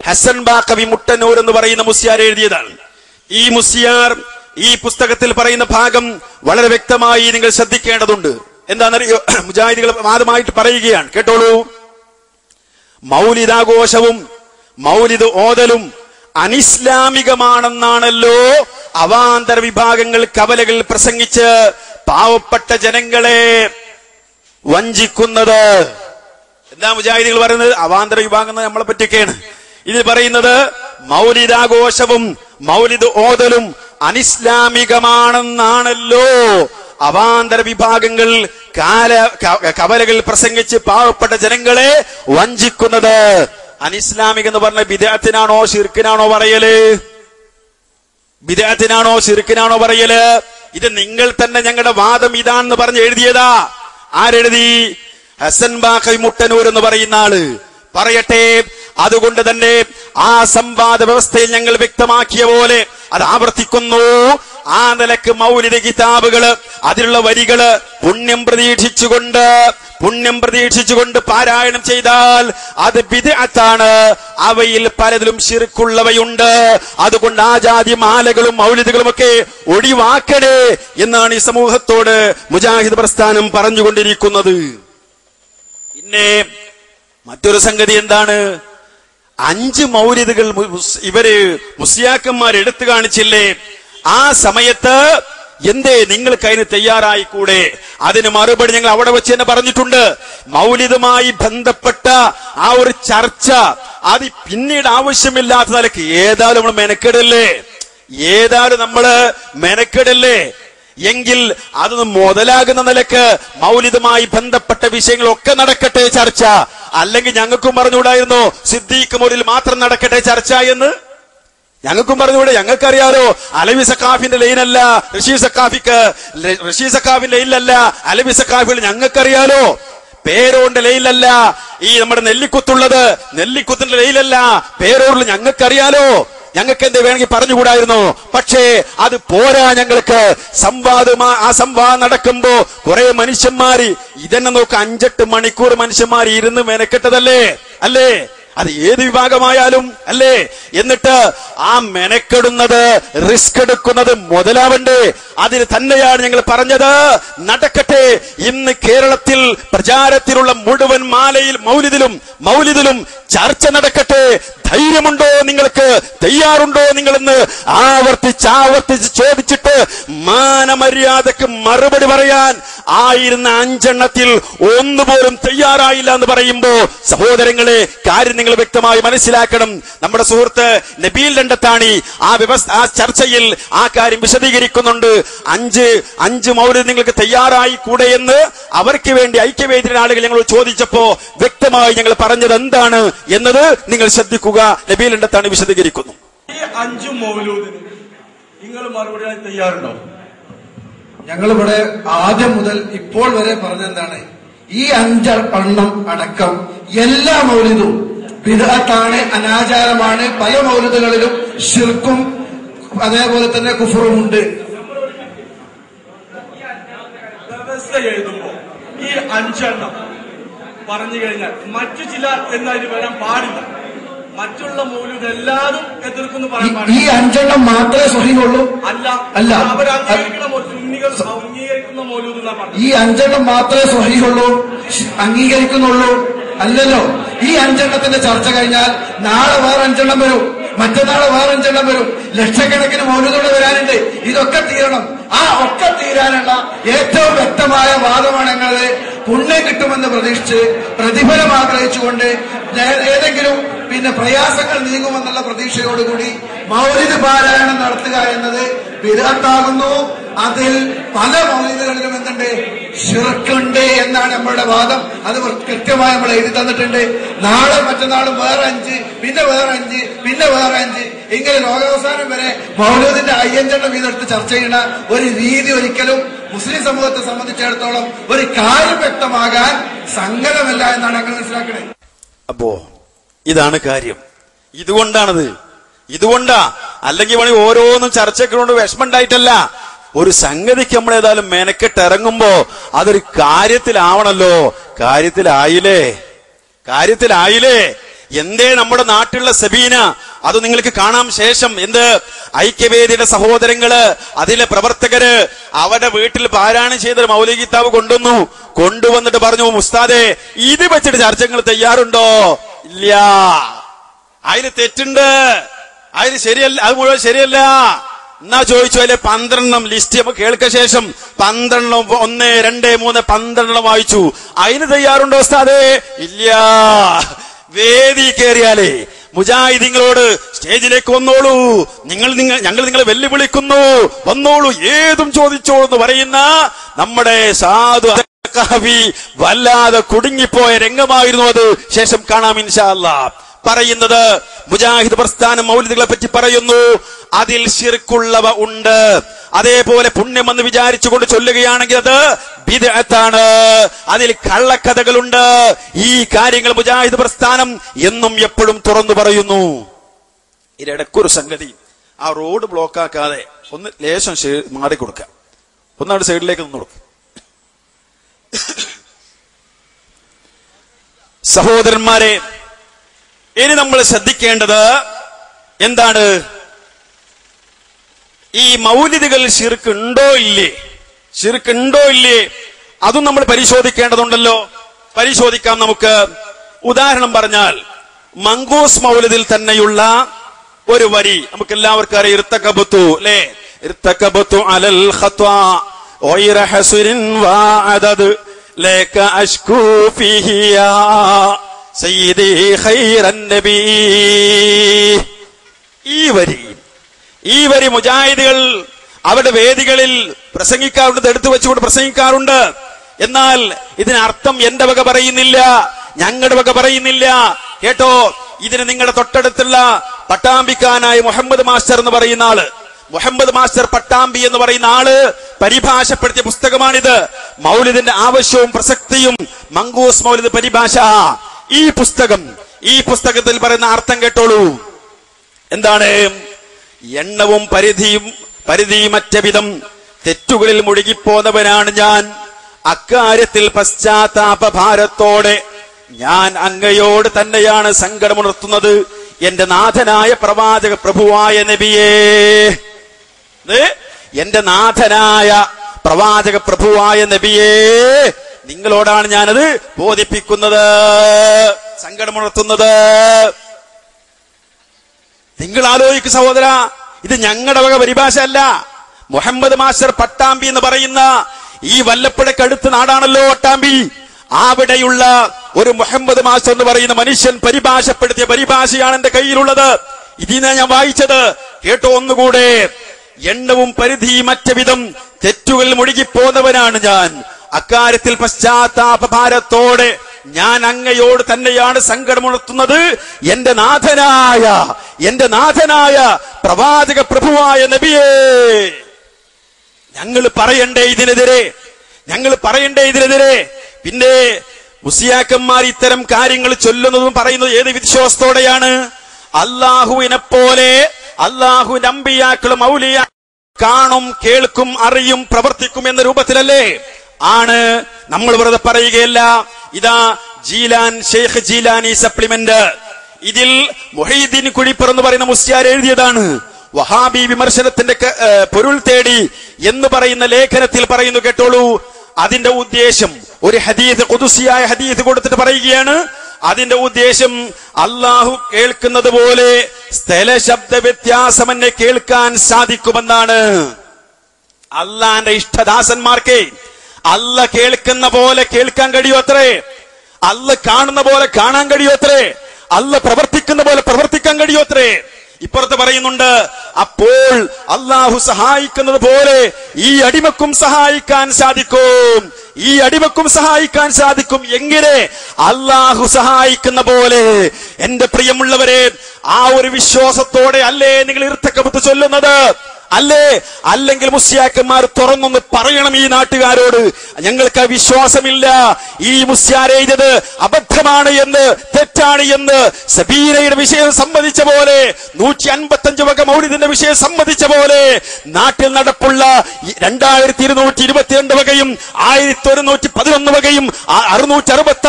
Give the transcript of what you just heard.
ഹസൻ ബാക്കവി മുട്ടന്നൂർ എന്ന് പറയുന്ന മുസ്ലിയാർ എഴുതിയതാണ്. ഈ മുസ്ലിയാർ ഈ പുസ്തകത്തിൽ പറയുന്ന ഭാഗം വളരെ വ്യക്തമായി നിങ്ങൾ ശ്രദ്ധിക്കേണ്ടതുണ്ട്. എന്താണെന്നറിയോ? മുജാഹിദികൾ വാദമായിട്ട് പറയുകയാണ്, കേട്ടോളൂ. മൗലിദാഘോഷവും മൗലിദ് ഓതലും അനിസ്ലാമികമാണെന്നാണല്ലോ അവാന്തര വിഭാഗങ്ങൾ കവലകൾ പ്രസംഗിച്ച് പാവപ്പെട്ട ജനങ്ങളെ വഞ്ചിക്കുന്നത്. എന്താ മുജാഹിദികൾ പറയുന്നത്? അവാന്തര വിഭാഗം നമ്മളെ പറ്റിയൊക്കെയാണ് ഇത് പറയുന്നത്. മൗലിദാഘോഷവും മൗലിദ് ഓതലും അനിസ്ലാമികമാണെന്നാണല്ലോ അവാന്തര വിഭാഗങ്ങൾ കവലകൾ പ്രസംഗിച്ച് പാവപ്പെട്ട ജനങ്ങളെ വഞ്ചിക്കുന്നത്. അനിസ്ലാമിക എന്ന് പറഞ്ഞ ബിദ്അത്തിനാണോ ശിർക്കിനാണോ പറയല്? ബിദ്അത്തിനാണോ ശിർക്കിനാണോ പറയല്? ഇത് നിങ്ങൾ തന്നെ ഞങ്ങളുടെ വാദം ഇതാണെന്ന് പറഞ്ഞ് എഴുതിയതാ. ആരെഴുതി? ഹസൻ ബാക്കവി മുട്ടന്നൂർ എന്ന് പറയുന്ന ആള്. പറയട്ടെ, അതുകൊണ്ട് തന്നെ ആ സംവാദ വ്യവസ്ഥയിൽ ഞങ്ങൾ വ്യക്തമാക്കിയ പോലെ അത് ആവർത്തിക്കുന്നു. ആ നിലക്ക് മൗലിദ് കിതാബുകള്, അതിലുള്ള വരികള് പുണ്യം പ്രതീക്ഷിച്ചുകൊണ്ട് പാരായണം ചെയ്താൽ അത് ബിദ്അത്താണ്. അവയിൽ പലതിലും ശിർക്കുള്ളവയുണ്ട്. അതുകൊണ്ട് ആ ജാതി മാലകളും മൗലിദുകളും ഒക്കെ ഒഴിവാക്കണേ എന്നാണ് ഈ സമൂഹത്തോട് മുജാഹിദ് പ്രസ്ഥാനം പറഞ്ഞുകൊണ്ടിരിക്കുന്നത്. പിന്നെ മറ്റൊരു സംഗതി എന്താണ്? 5 മൗലിദുകൾ ഇവര് മുസ്ലിയാക്കന്മാർ എടുത്തു കാണിച്ചില്ലേ? ആ സമയത്ത് എന്തേ നിങ്ങൾക്ക് അതിന് തയ്യാറായിക്കൂടെ? അതിന് മറുപടി ഞങ്ങൾ അവിടെ വെച്ച് തന്നെ പറഞ്ഞിട്ടുണ്ട്. മൗലിദുമായി ബന്ധപ്പെട്ട ആ ഒരു ചർച്ച അത് പിന്നീട് ആവശ്യമില്ലാത്ത നിലക്ക് ഏതായാലും നമ്മള് മെനക്കെടല്ലേ എങ്കിൽ അതൊന്ന് മുതലാകുന്ന നിലക്ക് മൗലിദുമായി ബന്ധപ്പെട്ട വിഷയങ്ങളൊക്കെ നടക്കട്ടെ ചർച്ച. അല്ലെങ്കിൽ ഞങ്ങൾക്കും പറഞ്ഞുകൂടായിരുന്നു സിദ്ദീഖ് മൗലിദിൽ മാത്രം നടക്കട്ടെ ചർച്ച എന്ന്? ഞങ്ങൾക്കും പറഞ്ഞുകൂടെ? ഞങ്ങൾക്കറിയാലോ അലവി സഖാഫിന്റെ ലൈനല്ല റഷീദ് സഖാഫിന്റെ ലൈനിലല്ല അലവി സഖാഫികൾ ഞങ്ങൾക്കറിയാലോ. പേരോന്റെ ലൈനിലല്ല ഈ നമ്മുടെ നെല്ലിക്കുത്തുള്ളത്, നെല്ലിക്കുത്തിന്റെ ലൈനിലല്ല പേരോറിൽ ഞങ്ങൾക്കറിയാലോ. ഞങ്ങൾക്ക് എന്ത് വേണമെങ്കിൽ പറഞ്ഞുകൂടായിരുന്നോ? പക്ഷേ അത് പോരാ. ഞങ്ങൾക്ക് ആ സംവാദം നടക്കുമ്പോ കുറെ മനുഷ്യന്മാര് ഇതന്നെ നോക്ക് 5-8 മണിക്കൂർ മനുഷ്യന്മാർ ഇരുന്ന് മെനക്കെട്ടതല്ലേ? അല്ലേ? അത് ഏത് വിഭാഗമായാലും അല്ലേ? എന്നിട്ട് ആ മെനക്കെടുന്നത്, റിസ്ക് എടുക്കുന്നത് മുതലാവണ്ടേ? അതിന് തന്നെയാണ് ഞങ്ങൾ പറഞ്ഞത് നടക്കട്ടെ. ഇന്ന് കേരളത്തിൽ പ്രചാരത്തിലുള്ള മുഴുവൻ മൗലിദിലും ചർച്ച നടക്കട്ടെ. ധൈര്യമുണ്ടോ നിങ്ങൾക്ക്? തയ്യാറുണ്ടോ നിങ്ങളെന്ന് ആവർത്തിച്ച് ചോദിച്ചിട്ട് മാനമര്യാദക്ക് മറുപടി പറയാൻ ആയിരുന്ന 5 എണ്ണത്തിൽ ഒന്നുപോലും തയ്യാറായില്ല എന്ന് പറയുമ്പോ സഹോദരങ്ങളെ, കാര്യം നിങ്ങൾ വ്യക്തമായി മനസ്സിലാക്കണം. നമ്മുടെ സുഹൃത്ത് നബീൽ രണ്ടത്താണി ആ ചർച്ചയിൽ ആ കാര്യം വിശദീകരിക്കുന്നുണ്ട്. 5 മൗലിദ് നിങ്ങൾക്ക് തയ്യാറായി കൂടെ എന്ന് അവർക്ക് വേണ്ടി ഐക്യവേദിയുടെ ആളുകൾ ഞങ്ങൾ ചോദിച്ചപ്പോ വ്യക്തമായി ഞങ്ങൾ പറഞ്ഞത് എന്താണ് എന്നത് നിങ്ങൾ ശ്രദ്ധിക്കുക. നബീൽ രണ്ടത്താണി വിശദീകരിക്കുന്നു. ഈ 5 മൗലൂദിന് നിങ്ങൾ മറുപടി തയ്യാറുണ്ടോ? ഞങ്ങളിവിടെ ആദ്യം മുതൽ ഇപ്പോൾ വരെ പറഞ്ഞെന്താണ്, ഈ 5 എണ്ണം അടക്കം എല്ലാ മൗലിദും ബിദ്അത്താണ്, അനാചാരമാണ്. പല മൗലിദുകളിലും ശിർക്കും അതേപോലെ തന്നെ കുഫറുമുണ്ട്. വ്യവസ്ഥ എഴുതുമ്പോ ഈ 5 എണ്ണം പറഞ്ഞു കഴിഞ്ഞാൽ മറ്റു ചില എന്നതിന് വരാൻ പാടില്ല. മറ്റുള്ള മൗലൂദ് എല്ലാവരും എതിർക്കുന്നു പറയാൻ പാടില്ല. ഈ 5 എണ്ണം മാത്രമേ സ്വഹീഹുള്ളൂ? അല്ല, അവർ അംഗീകരിക്കുന്ന മൗലൂദ് എന്നാ പറഞ്ഞത്. ഈ 5 എണ്ണം മാത്രമേ സ്വഹീഹുള്ളൂ, അംഗീകരിക്കുന്നുള്ളൂ? അല്ലല്ലോ. ഈ 5 എണ്ണത്തിന്റെ ചർച്ച കഴിഞ്ഞാൽ നാളെ വേറെ 5 എണ്ണം വരും, മറ്റന്നാളെ വേറെ 5 എണ്ണം വരും. ലക്ഷക്കണക്കിന് മൗലൂദുകൾ വരാനുണ്ട്. ഇതൊക്കെ തീരണം. ആ ഒക്കെ തീരാനുള്ള ഏറ്റവും വ്യക്തമായ വാദമാണ് ഞങ്ങളത്. പുണ്യം കിട്ടുമെന്ന് പ്രതീക്ഷിച്ച് പ്രതിഫലം ആഗ്രഹിച്ചുകൊണ്ട് ഏതെങ്കിലും പ്രയാസങ്ങൾ നീങ്ങുമെന്നുള്ള പ്രതീക്ഷയോടുകൂടി മൗലിദ് പാരായണം നടത്തുക എന്നത് ബിദ്അത്താകുന്നു. അതിൽ പല മൗലിദുകളിലും എന്തുണ്ട്? ശിർക്കുണ്ട് എന്നാണ് നമ്മളുടെ വാദം. അത് കൃത്യമായി നമ്മൾ എഴുതി തന്നിട്ടുണ്ട്. നാളെ മറ്റന്നാളും വേറെ 5, പിന്നെ വേറെ 5, പിന്നെ വേറെ 5, ഇങ്ങനെ ലോകാവസാനം വരെ മൗലൂദിന്റെ 5 എണ്ണം വീതെടുത്ത് ചർച്ച ചെയ്യുന്ന ഒരു രീതി ഒരിക്കലും മുസ്ലിം സമൂഹത്തെ സംബന്ധിച്ചിടത്തോളം ഒരു കാര്യം വ്യക്തമാകാൻ സംഗതമല്ല എന്നാണ് ഞങ്ങൾ മനസ്സിലാക്കുന്നത്. അപ്പോ ഇതാണ് കാര്യം. ഇതുകൊണ്ടാ അല്ലെങ്കിൽ ഓരോന്നും ചർച്ചയ്ക്കൊണ്ട് വിഷമം ഉണ്ടായിട്ടല്ല. ഒരു സംഗതിക്ക് നമ്മൾ ഏതായാലും മെനക്കെട്ട് ഇറങ്ങുമ്പോ അതൊരു കാര്യത്തിലാവണല്ലോ. കാര്യത്തിലായില്ലേ? എന്തേ നമ്മുടെ നാട്ടിലുള്ള സബീന അത് നിങ്ങൾക്ക് കാണാം ശേഷം എന്ത് ഐക്യവേദിയുടെ സഹോദരങ്ങള് അതിലെ പ്രവർത്തകര് അവരുടെ വീട്ടിൽ പാരായണം ചെയ്തൊരു മൗലിക കിതാബ് കൊണ്ടുവന്നിട്ട് പറഞ്ഞു, ഉസ്താദേ ഇത് വെച്ചിട്ട് ചർച്ചകൾ തയ്യാറുണ്ടോ? ഇല്ല, അതിന് തെറ്റുണ്ട്, അതിന് ശരിയല്ല, അത് മുഴുവൻ ശരിയല്ല. എന്നാ ചോദിച്ചു അതിലെ 12 ലിസ്റ്റ് അപ്പൊ കേൾക്ക ശേഷം 12 1 2 3 12 വായിച്ചു. അതിന് തയ്യാറുണ്ടോ ഉസ്താദേ? ഇല്ല. വേദി കയറിയാലേ മുജാഹിദീങ്ങളോട് സ്റ്റേജിലേക്ക് വന്നോളൂ, ഞങ്ങൾ നിങ്ങളെ വെല്ലുവിളിക്കുന്നു, വന്നോളൂ, ഏതും ചോദിച്ചോളൂ എന്ന് പറയുന്ന നമ്മുടെ സാധു കവി വല്ലാതെ കുടുങ്ങിപ്പോയ രംഗമായിരുന്നു അത്. ശേഷം കാണാം ഇൻഷാ അല്ലാഹ്. പറയുന്നത് മുജാഹിദ് പ്രസ്ഥാനം മൗലിദുകളെ പറ്റി പറയുന്നു, അതിൽ ശിർക്കുള്ളവ ഉണ്ട്. അതേപോലെ പുണ്യമെന്ന് വിചാരിച്ചുകൊണ്ട് ചൊല്ലുകയാണെങ്കിൽ അത് ബിദ്അത്താണ്, അതിൽ കള്ളക്കഥകളുണ്ട്. ഈ കാര്യങ്ങൾ മുജാഹിദ് പ്രസ്ഥാനം എന്നും എപ്പോഴും തുറന്നു പറയുന്നു. ഇതിടക്കൊരു സംഗതി, ആ റോഡ് ബ്ലോക്ക് ആക്കാതെ ഒന്ന് ലേശം മാറിക്കൊടുക്കുക, ഒന്നാണ് സൈഡിലേക്ക് നിന്ന് കൊടുക്കുക. സഹോദരന്മാരെ, ഇനി നമ്മൾ ശ്രദ്ധിക്കേണ്ടത് എന്താണ്? ഈ മൗലിദുകൾ ശിർക്ക് ഉണ്ടോ ഇല്ലേ അതും നമ്മൾ പരിശോധിക്കേണ്ടതുണ്ടല്ലോ. പരിശോധിക്കാം നമുക്ക്. ഉദാഹരണം പറഞ്ഞാൽ മങ്കൂസ് മൗലിദിൽ തന്നെയുള്ള ഒരു വരി നമുക്ക് എല്ലാവർക്കും അറിയാം. ഇർതകബതു അല്ലേ? ഇർതകബതു അലൽ ഖത്വാ ഗൈറ ഹസ്രിൻ വഅദദ് ലക അഷ്കൂ ഫീഹി യാ സയ്യിദി ഖൈറൻ നബി. ഈ വരി മുജാഹിദുകൾ അവരുടെ വേദികളിൽ പ്രസംഗിക്കാറുണ്ട്, എടുത്തു വെച്ചുകൊണ്ട് പ്രസംഗിക്കാറുണ്ട്. എന്നാൽ ഇതിനർത്ഥം എന്റെ വക പറയുന്നില്ല, ഞങ്ങളുടെ വക പറയുന്നില്ല. കേട്ടോ, ഇതിന് നിങ്ങളുടെ തൊട്ടടുത്തുള്ള പട്ടാമ്പിക്കാനായ മുഹമ്മദ് മാസ്റ്റർ എന്ന് പറയുന്ന ആള്, മുഹമ്മദ് മാസ്റ്റർ പട്ടാമ്പി എന്ന് പറയുന്ന ആള് പരിഭാഷപ്പെടുത്തിയ പുസ്തകമാണിത്. മൗലിദിന്റെ ആവശ്യവും പ്രസക്തിയും മങ്കൂസ് മൗലിദ് പരിഭാഷ. ഈ പുസ്തകത്തിൽ പറയുന്ന അർത്ഥം കേട്ടോളൂ. എന്താണ്? എണ്ണവും പരിധിയുമറ്റ വിധം തെറ്റുകളിൽ മുഴുകിപ്പോന്നവനാണ് ഞാൻ. അക്കാര്യത്തിൽ പശ്ചാത്താപഭാരത്തോടെ ഞാൻ അങ്ങയോട് തന്നെയാണ് സങ്കടമുണർത്തുന്നത്, എന്റെ നാഥനായ പ്രവാചക പ്രഭുവായ നബിയേ. എന്റെ നാഥനായ പ്രവാചക പ്രഭുവായ നബിയേ, നിങ്ങളോടാണ് ഞാനത് ബോധിപ്പിക്കുന്നത്, സങ്കടമുണർത്തുന്നത്. നിങ്ങൾ ആലോചിക്കും സഹോദര, ഇത് ഞങ്ങളുടെ വക പരിഭാഷ അല്ല. മുഹമ്മദ് മാസ്റ്റർ പട്ടാമ്പി എന്ന് പറയുന്ന ഈ വല്ലപ്പുഴക്കടുത്ത് നാടാണല്ലോ പട്ടാമ്പി. അവിടെയുള്ള ഒരു മുഹമ്മദ് മാസ്റ്റർ എന്ന് പറയുന്ന മനുഷ്യൻ പരിഭാഷപ്പെടുത്തിയ പരിഭാഷയാണ് എന്റെ കയ്യിലുള്ളത്. ഇതിനെ ഞാൻ വായിച്ചത്. കേട്ടോ ഒന്നുകൂടെ. എണ്ണവും പരിധിയുമറ്റ വിധം തെറ്റുകളിൽ മുഴുകിപ്പോന്നവനാണ് ഞാൻ. അക്കാര്യത്തിൽ പശ്ചാത്താപഭാരത്തോടെ ഞാൻ അങ്ങയോട് തന്നെയാണ് സങ്കടമുണർത്തുന്നത്, എന്റെ നാഥനായ പ്രവാചക പ്രഭുവായ നബിയേ. ഞങ്ങൾ പറയണ്ടേ ഇതിനെതിരെ? പിന്നെ മുസ്ലിയാക്കന്മാർ ഇത്തരം കാര്യങ്ങൾ ചൊല്ലുന്നതും പറയുന്നത് ഏത് വിശ്വാസത്തോടെയാണ്? അള്ളാഹുവിനെ പോലെ അള്ളാഹുവിന്റെ അമ്പിയാക്കളും ഔലിയാ കാണും, കേൾക്കും, അറിയും, പ്രവർത്തിക്കും എന്ന രൂപത്തിലല്ലേ ആണ്. നമ്മൾ വെറുതെ പറയുകയല്ല. ഇതാ ഷെയ്ഖ് ജീലാനി സപ്ലിമെന്റ്, ഇതിൽ മുഹീദ്ദീൻ കുഴിപ്പർ എന്ന് പറയുന്ന മുസ്ലിയാർ എഴുതിയതാണ്. വഹാബി വിമർശനത്തിന്റെ പൊരുൾ തേടി എന്ന് പറയുന്ന ലേഖനത്തിൽ പറയുന്നു, കേട്ടോളൂ. അതിന്റെ ഉദ്ദേശം ഒരു ഹദീസ്, ഖുദ്സിയായ ഹദീസ് കൊടുത്തിട്ട് പറയുകയാണ്. അതിന്റെ ഉദ്ദേശം അള്ളാഹു കേൾക്കുന്നത് പോലെ സ്ഥല ശബ്ദ വ്യത്യാസം എന്നെ കേൾക്കാൻ സാധിക്കുമെന്നാണ്. അള്ളാന്റെ ഇഷ്ടദാസന്മാർക്ക് അല്ല കേൾക്കുന്ന പോലെ കേൾക്കാൻ കഴിയുമത്രേ, അല്ല കാണുന്ന പോലെ കാണാൻ കഴിയുമത്രേ, അല്ല പ്രവർത്തിക്കുന്ന പോലെ പ്രവർത്തിക്കാൻ കഴിയുമത്രേ. ഇപ്പുറത്ത് പറയുന്നുണ്ട്, അപ്പോൾ അള്ളാഹു സഹായിക്കുന്നത് പോലെ ഈ അടിമക്കും സഹായിക്കാൻ സാധിക്കും. എങ്ങനെ? അള്ളാഹു സഹായിക്കുന്ന പോലെ. എന്റെ പ്രിയമുള്ളവരെ, ആ ഒരു വിശ്വാസത്തോടെ അല്ലേ നിങ്ങൾ ഇർതകബത്ത് ചൊല്ലുന്നത്? അല്ലെങ്കിൽ മുസ്ലിയാക്കന്മാർ തുറന്നൊന്ന് പറയണം ഈ നാട്ടുകാരോട്, ഞങ്ങൾക്ക് ആ വിശ്വാസമില്ല, ഈ മുസ്ലിയാർ എഴുതിയത് അബദ്ധമാണ് എന്ന്, തെറ്റാണ് എന്ന്. സബീനയുടെ വിഷയം സംബന്ധിച്ച പോലെ, 155 വക മൗലിദിന്റെ വിഷയം സംബന്ധിച്ച പോലെ നാട്ടിൽ നടപ്പുള്ള 2222 വകയും 1111 വകയും 666